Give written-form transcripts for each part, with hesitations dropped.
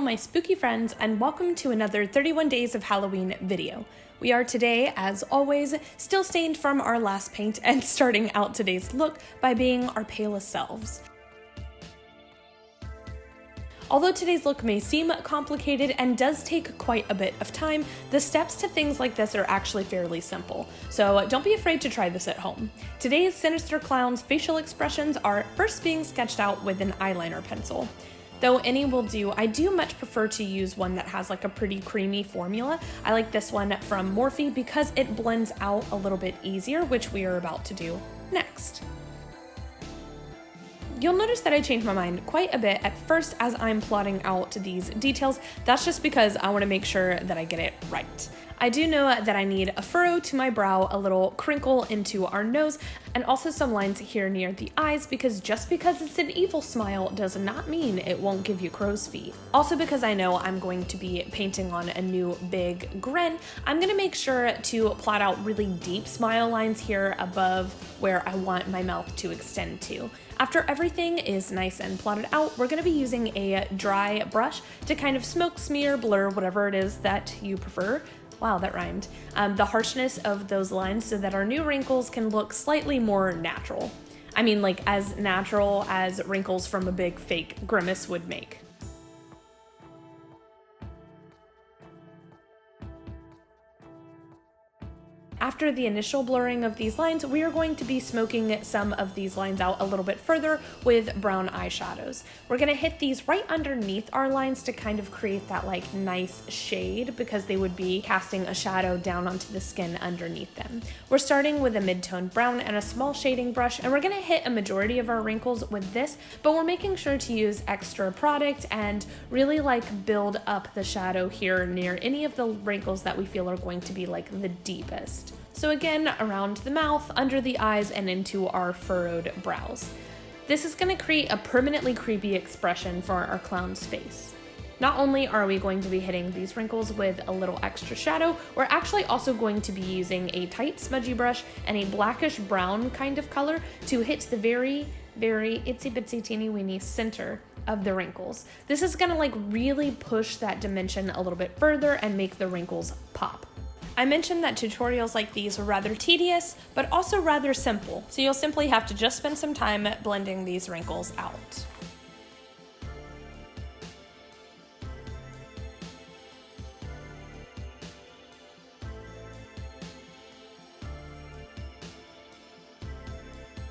my spooky friends, and welcome to another 31 Days of Halloween video. We are today, as always, still stained from our last paint and starting out today's look by being our palest selves. Although today's look may seem complicated and does take quite a bit of time, the steps to things like this are actually fairly simple, so don't be afraid to try this at home. Today's sinister clown's facial expressions are first being sketched out with an eyeliner pencil. Though any will do, I do much prefer to use one that has like a pretty creamy formula. I like this one from Morphe because it blends out a little bit easier, which we are about to do next. You'll notice that I changed my mind quite a bit at first as I'm plotting out these details. That's just because I want to make sure that I get it right. I do know that I need a furrow to my brow, a little crinkle into our nose, and also some lines here near the eyes, because just because it's an evil smile does not mean it won't give you crow's feet. Also, because I know I'm going to be painting on a new big grin, I'm going to make sure to plot out really deep smile lines here above where I want my mouth to extend to. After everything is nice and plotted out, we're going to be using a dry brush to kind of smoke, smear, blur, whatever it is that you prefer. Wow, that rhymed. The harshness of those lines so that our new wrinkles can look slightly more natural. I mean, like as natural as wrinkles from a big fake grimace would make. After the initial blurring of these lines, we are going to be smoking some of these lines out a little bit further with brown eyeshadows. We're going to hit these right underneath our lines to kind of create that like nice shade, because they would be casting a shadow down onto the skin underneath them. We're starting with a mid-tone brown and a small shading brush, and we're going to hit a majority of our wrinkles with this, but we're making sure to use extra product and really like build up the shadow here near any of the wrinkles that we feel are going to be like the deepest. So again, around the mouth, under the eyes, and into our furrowed brows. This is going to create a permanently creepy expression for our clown's face. Not only are we going to be hitting these wrinkles with a little extra shadow, we're actually also going to be using a tight smudgy brush and a blackish brown kind of color to hit the very itsy bitsy teeny weeny center of the wrinkles. This is going to like really push that dimension a little bit further and make the wrinkles pop. I mentioned that tutorials like these were rather tedious, but also rather simple, so you'll simply have to just spend some time blending these wrinkles out.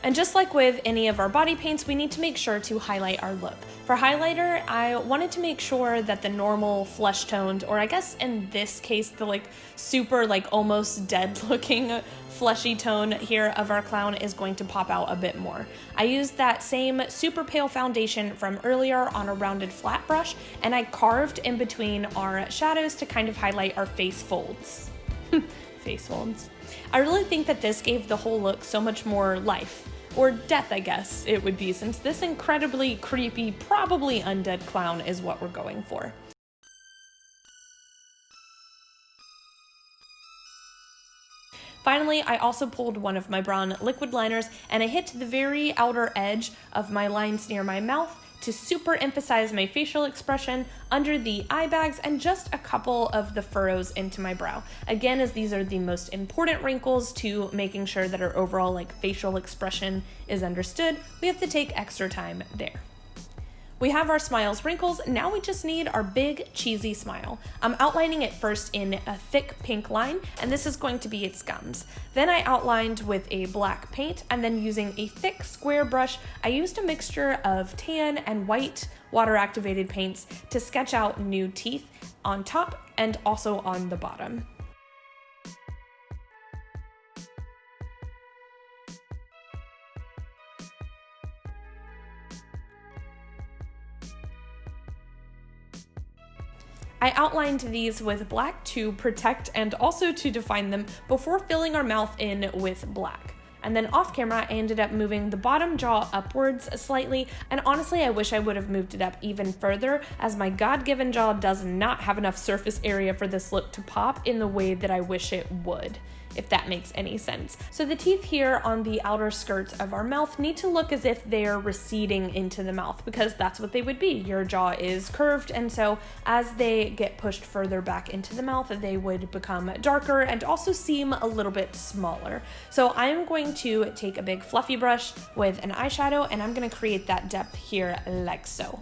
And just like with any of our body paints, we need to make sure to highlight our look. For highlighter, I wanted to make sure that the normal flesh toned, or I guess in this case, the like super like almost dead looking fleshy tone here of our clown is going to pop out a bit more. I used that same super pale foundation from earlier on a rounded flat brush, and I carved in between our shadows to kind of highlight our face folds. Face folds. I really think that this gave the whole look so much more life. Or death, I guess it would be, since this incredibly creepy, probably undead clown is what we're going for. Finally, I also pulled one of my brown liquid liners and I hit the very outer edge of my lines near my mouth to super emphasize my facial expression under the eye bags and just a couple of the furrows into my brow. Again, as these are the most important wrinkles to making sure that our overall like facial expression is understood, we have to take extra time there. We have our smile's wrinkles, now we just need our big cheesy smile. I'm outlining it first in a thick pink line, and this is going to be its gums. Then I outlined with a black paint, and then using a thick square brush, I used a mixture of tan and white water-activated paints to sketch out new teeth on top and also on the bottom. I outlined these with black to protect and also to define them before filling our mouth in with black. And then off camera, I ended up moving the bottom jaw upwards slightly, and honestly, I wish I would have moved it up even further, as my God-given jaw does not have enough surface area for this look to pop in the way that I wish it would. if that makes any sense. So the teeth here on the outer skirts of our mouth need to look as if they're receding into the mouth, because that's what they would be. Your jaw is curved, and so as they get pushed further back into the mouth, they would become darker and also seem a little bit smaller. So I'm going to take a big fluffy brush with an eyeshadow, and I'm going to create that depth here like so.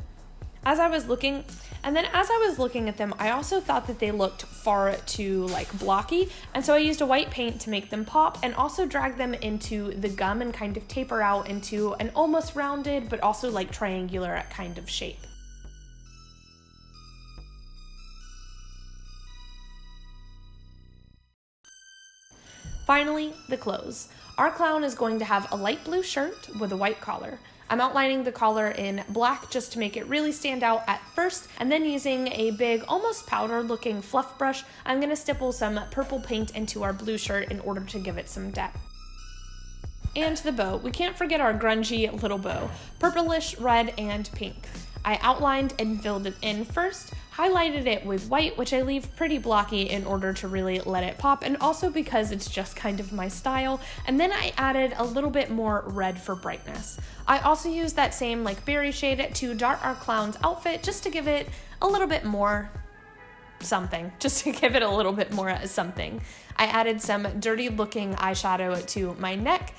As I was looking at them, I also thought that they looked far too blocky, and so I used a white paint to make them pop and also drag them into the gum and kind of taper out into an almost rounded but also triangular kind of shape. Finally, the clothes. Our clown is going to have a light blue shirt with a white collar. I'm outlining the collar in black just to make it really stand out at first, and then using a big, almost powder looking fluff brush, I'm going to stipple some purple paint into our blue shirt in order to give it some depth. And the bow. We can't forget our grungy little bow. Purplish, red, and pink. I outlined and filled it in first, highlighted it with white, which I leave pretty blocky in order to really let it pop, and also because it's just kind of my style, and then I added a little bit more red for brightness. I also used that same berry shade to dart our clown's outfit just to give it a little bit more something, I added some dirty looking eyeshadow to my neck,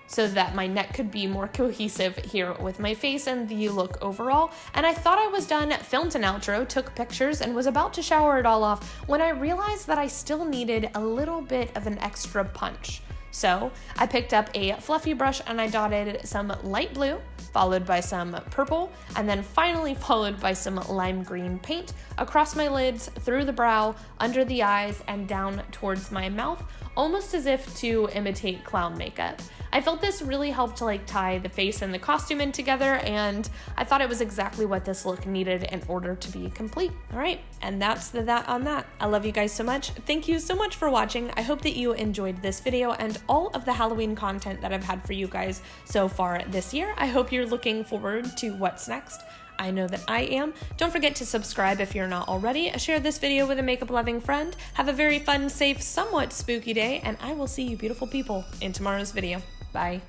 so that my neck could be more cohesive here with my face and the look overall. And I thought I was done, filmed an outro, took pictures, and was about to shower it all off when I realized that I still needed a little bit of an extra punch. So I picked up a fluffy brush and I dotted some light blue, followed by some purple, and then finally followed by some lime green paint across my lids, through the brow, under the eyes, and down towards my mouth, almost as if to imitate clown makeup. I felt this really helped to tie the face and the costume in together, and I thought it was exactly what this look needed in order to be complete. All right, and that's that on that. I love you guys so much. Thank you so much for watching. I hope that you enjoyed this video and all of the Halloween content that I've had for you guys so far this year. I hope you're looking forward to what's next. I know that I am. Don't forget to subscribe if you're not already. Share this video with a makeup-loving friend. Have a very fun, safe, somewhat spooky day, and I will see you beautiful people in tomorrow's video. Bye.